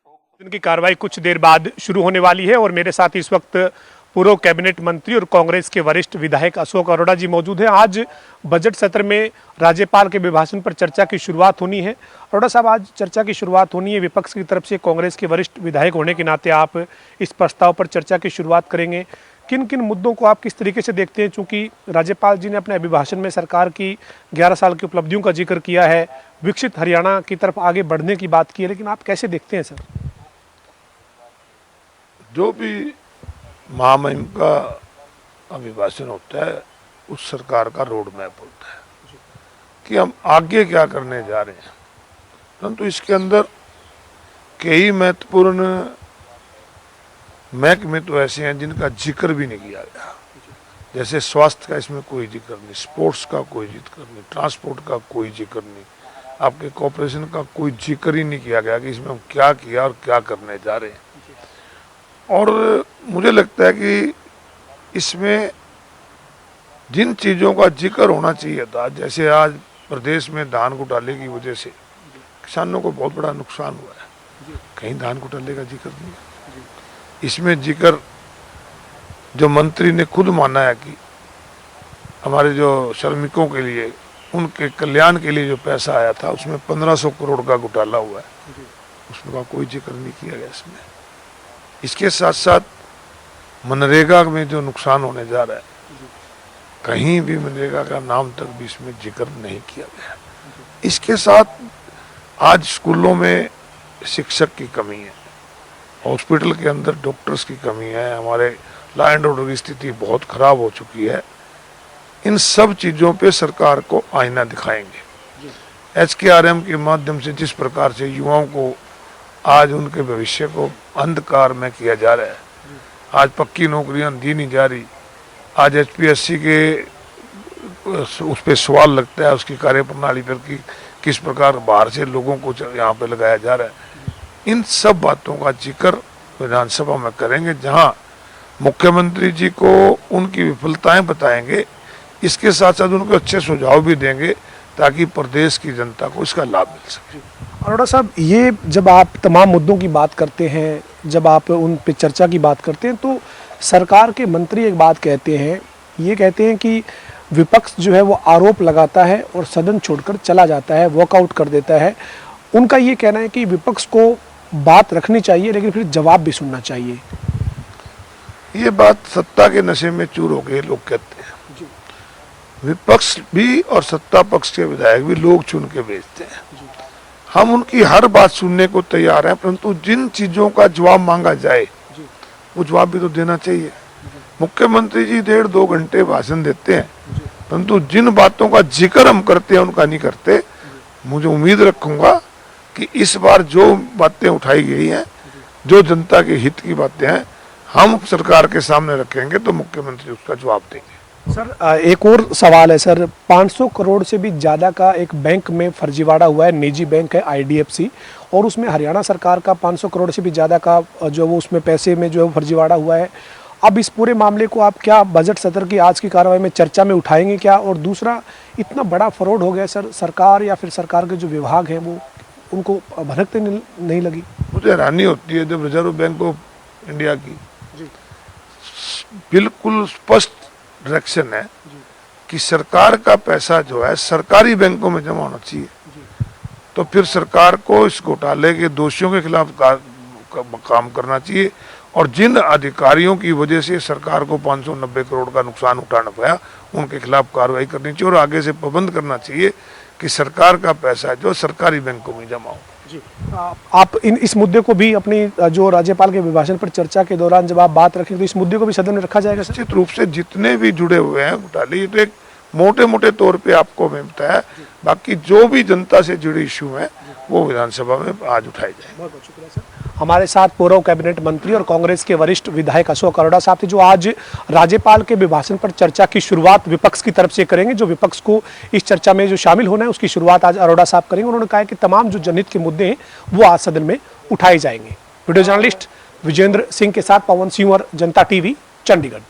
सदन की कार्रवाई कुछ देर बाद शुरू होने वाली है और मेरे साथ इस वक्त पूर्व कैबिनेट मंत्री और कांग्रेस के वरिष्ठ विधायक अशोक अरोड़ा जी मौजूद हैं। आज बजट सत्र में राज्यपाल के अभिभाषण पर चर्चा की शुरुआत होनी है। अरोड़ा साहब, आज चर्चा की शुरुआत होनी है, विपक्ष की तरफ से कांग्रेस के वरिष्ठ विधायक होने के नाते आप इस प्रस्ताव पर चर्चा की शुरुआत करेंगे। किन किन मुद्दों को आप किस तरीके से देखते हैं? चूंकि राज्यपाल जी ने अपने अभिभाषण में सरकार की 11 साल की उपलब्धियों का जिक्र किया है, विकसित हरियाणा की तरफ आगे बढ़ने की बात की है, लेकिन आप कैसे देखते हैं सर? जो भी महामहिम का अभिभाषण होता है उस सरकार का रोड मैप होता है कि हम आगे क्या करने जा रहे हैं, परंतु इसके अंदर कई महत्वपूर्ण महकमे तो ऐसे हैं जिनका जिक्र भी नहीं किया गया। जैसे स्वास्थ्य का इसमें कोई जिक्र नहीं, स्पोर्ट्स का कोई जिक्र नहीं, ट्रांसपोर्ट का कोई जिक्र नहीं, आपके कॉर्पोरेशन का कोई जिक्र ही नहीं किया गया कि इसमें हम क्या किया और क्या करने जा रहे हैं। और मुझे लगता है कि इसमें जिन चीज़ों का जिक्र होना चाहिए था, जैसे आज प्रदेश में धान घोटाले की वजह से किसानों को बहुत बड़ा नुकसान हुआ है, कहीं धान घोटाले का जिक्र नहीं है। इसमें जिक्र जो मंत्री ने खुद माना है कि हमारे जो श्रमिकों के लिए, उनके कल्याण के लिए जो पैसा आया था उसमें 1500 करोड़ का घोटाला हुआ है, उसका कोई जिक्र नहीं किया गया इसमें। इसके साथ साथ मनरेगा में जो नुकसान होने जा रहा है, कहीं भी मनरेगा का नाम तक भी इसमें जिक्र नहीं किया गया। इसके साथ आज स्कूलों में शिक्षक की कमी है, हॉस्पिटल के अंदर डॉक्टर्स की कमी है, हमारे लॉ एंड ऑर्डर की स्थिति बहुत खराब हो चुकी है। इन सब चीज़ों पे सरकार को आईना दिखाएंगे। HKRM के माध्यम से जिस प्रकार से युवाओं को आज उनके भविष्य को अंधकार में किया जा रहा है, आज पक्की नौकरियां दी नहीं जा रही, आज HPSC के उस पर सवाल लगता है, उसकी कार्यप्रणाली पर कि किस प्रकार बाहर से लोगों को यहाँ पे लगाया जा रहा है। इन सब बातों का जिक्र विधानसभा में करेंगे, जहाँ मुख्यमंत्री जी को उनकी विफलताएं बताएंगे, इसके साथ साथ उनको अच्छे सुझाव भी देंगे ताकि प्रदेश की जनता को इसका लाभ मिल सके। अरोड़ा साहब, ये जब आप तमाम मुद्दों की बात करते हैं, जब आप उन पे चर्चा की बात करते हैं, तो सरकार के मंत्री एक बात कहते हैं, ये कहते हैं कि विपक्ष जो है वो आरोप लगाता है और सदन छोड़कर चला जाता है, वॉकआउट कर देता है। उनका ये कहना है कि विपक्ष को बात रखनी चाहिए लेकिन फिर जवाब भी सुनना चाहिए। ये बात सत्ता के नशे में चूर हो गए लोग कहते हैं। विपक्ष भी और सत्ता पक्ष के विधायक भी लोग चुन के भेजते हैं। हम उनकी हर बात सुनने को तैयार हैं, परंतु जिन चीजों का जवाब मांगा जाए वो जवाब भी तो देना चाहिए। मुख्यमंत्री जी 1.5-2 घंटे भाषण देते हैं, परंतु जिन बातों का जिक्र हम करते हैं उनका नहीं करते। मुझे उम्मीद रखूंगा कि इस बार जो बातें उठाई गई हैं, जो जनता के हित की बातें हैं, हम सरकार के सामने रखेंगे तो मुख्यमंत्री उसका जवाब देंगे। सर, एक और सवाल है सर, 500 करोड़ से भी ज़्यादा का एक बैंक में फर्जीवाड़ा हुआ है, निजी बैंक है IDFC, और उसमें हरियाणा सरकार का 500 करोड़ से भी ज़्यादा का जो वो उसमें पैसे में जो फर्जीवाड़ा हुआ है। अब इस पूरे मामले को आप क्या बजट सत्र की आज की कार्रवाई में चर्चा में उठाएंगे क्या? और दूसरा, इतना बड़ा फ्रॉड हो गया सर, सरकार या फिर सरकार के जो विभाग हैं वो उनको भनकते नहीं लगी? मुझे हैरानी होती है जब रिजर्व बैंक ऑफ इंडिया की बिल्कुल स्पष्ट डायरेक्शन है कि सरकार का पैसा जो है सरकारी बैंकों में जमा होना चाहिए, तो फिर सरकार को इस घोटाले के दोषियों के खिलाफ काम करना चाहिए और जिन अधिकारियों की वजह से सरकार को 590 करोड़ का नुकसान उठाना पड़ा उनके खिलाफ कार्रवाई करनी चाहिए और आगे से पाबंद करना चाहिए कि सरकार का पैसा जो सरकारी बैंकों में जमा हो। जी, आप इस मुद्दे को भी अपनी जो राज्यपाल के अभिभाषण पर चर्चा के दौरान जब आप बात रखें तो इस मुद्दे को भी सदन में रखा जाएगा? निश्चित रूप से जितने भी जुड़े हुए हैं घोटाले, ये तो एक मोटे मोटे तौर पे आपको मैं बताया, बाकी जो भी जनता से जुड़े इशू हैं वो विधानसभा में आज उठाए जाए। बहुत बहुत शुक्रिया सर। हमारे साथ पूर्व कैबिनेट मंत्री और कांग्रेस के वरिष्ठ विधायक अशोक अरोड़ा साहब थे, जो आज राज्यपाल के अभिभाषण पर चर्चा की शुरुआत विपक्ष की तरफ से करेंगे। जो विपक्ष को इस चर्चा में जो शामिल होना है उसकी शुरुआत आज अरोड़ा साहब करेंगे। उन्होंने कहा कि तमाम जो जनहित के मुद्दे हैं वो आज सदन में उठाए जाएंगे। वीडियो जर्नलिस्ट विजेंद्र सिंह के साथ पवन सिंह और जनता TV, चंडीगढ़।